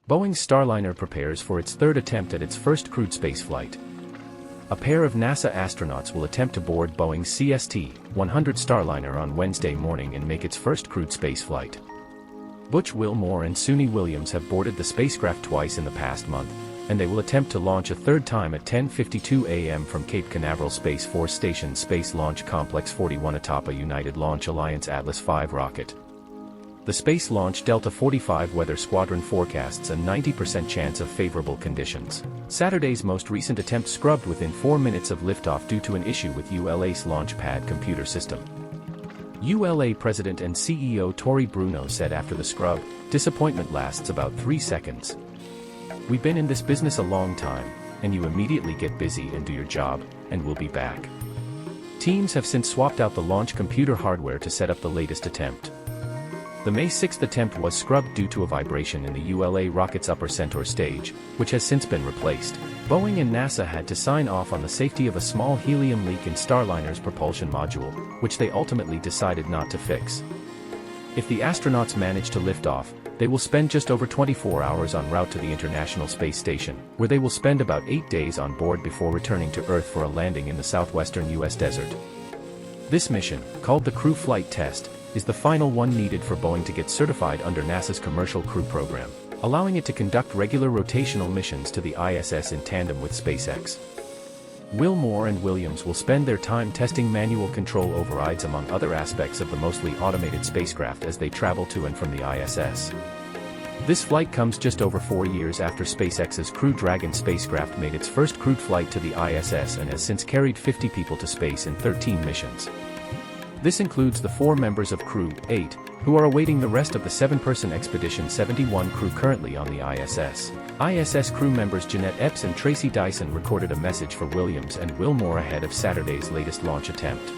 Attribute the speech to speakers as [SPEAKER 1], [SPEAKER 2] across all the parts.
[SPEAKER 1] Boeing Starliner prepares for its third attempt at its first crewed spaceflight. A pair of NASA astronauts will attempt to board Boeing's CST-100 Starliner on Wednesday morning and make its first crewed spaceflight. Butch Wilmore and Suni Williams have boarded the spacecraft twice in the past month, and they will attempt to launch a third time at 10:52 a.m. from Cape Canaveral Space Force Station's Space Launch Complex 41 atop a United Launch Alliance Atlas V rocket. The Space Launch Delta 45 Weather Squadron forecasts a 90% chance of favorable conditions. Saturday's most recent attempt scrubbed within 4 minutes of liftoff due to an issue with ULA's launch pad computer system. ULA President and CEO Tory Bruno said after the scrub, "Disappointment lasts about 3 seconds. We've been in this business a long time, and you immediately get busy and do your job, and we'll be back." Teams have since swapped out the launch computer hardware to set up the latest attempt. The May 6 attempt was scrubbed due to a vibration in the ULA rocket's upper Centaur stage, which has since been replaced. Boeing and NASA had to sign off on the safety of a small helium leak in Starliner's propulsion module, which they ultimately decided not to fix. If the astronauts manage to lift off, they will spend just over 24 hours en route to the International Space Station, where they will spend about 8 days on board before returning to Earth for a landing in the southwestern U.S. desert. This mission, called the Crew Flight Test, is the final one needed for Boeing to get certified under NASA's Commercial Crew Program, allowing it to conduct regular rotational missions to the ISS in tandem with SpaceX. Wilmore and Williams will spend their time testing manual control overrides among other aspects of the mostly automated spacecraft as they travel to and from the ISS. This flight comes just over 4 years after SpaceX's Crew Dragon spacecraft made its first crewed flight to the ISS and has since carried 50 people to space in 13 missions. This includes the 4 members of Crew 8, who are awaiting the rest of the 7-person Expedition 71 crew currently on the ISS. ISS crew members Jeanette Epps and Tracy Dyson recorded a message for Williams and Wilmore ahead of Saturday's latest launch attempt.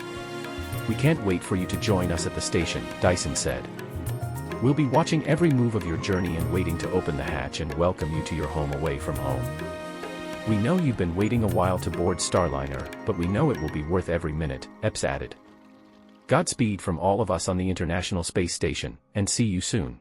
[SPEAKER 1] "We can't wait for you to join us at the station," Dyson said. "We'll be watching every move of your journey and waiting to open the hatch and welcome you to your home away from home. We know you've been waiting a while to board Starliner, but we know it will be worth every minute," Epps added. "Godspeed from all of us on the International Space Station, and see you soon."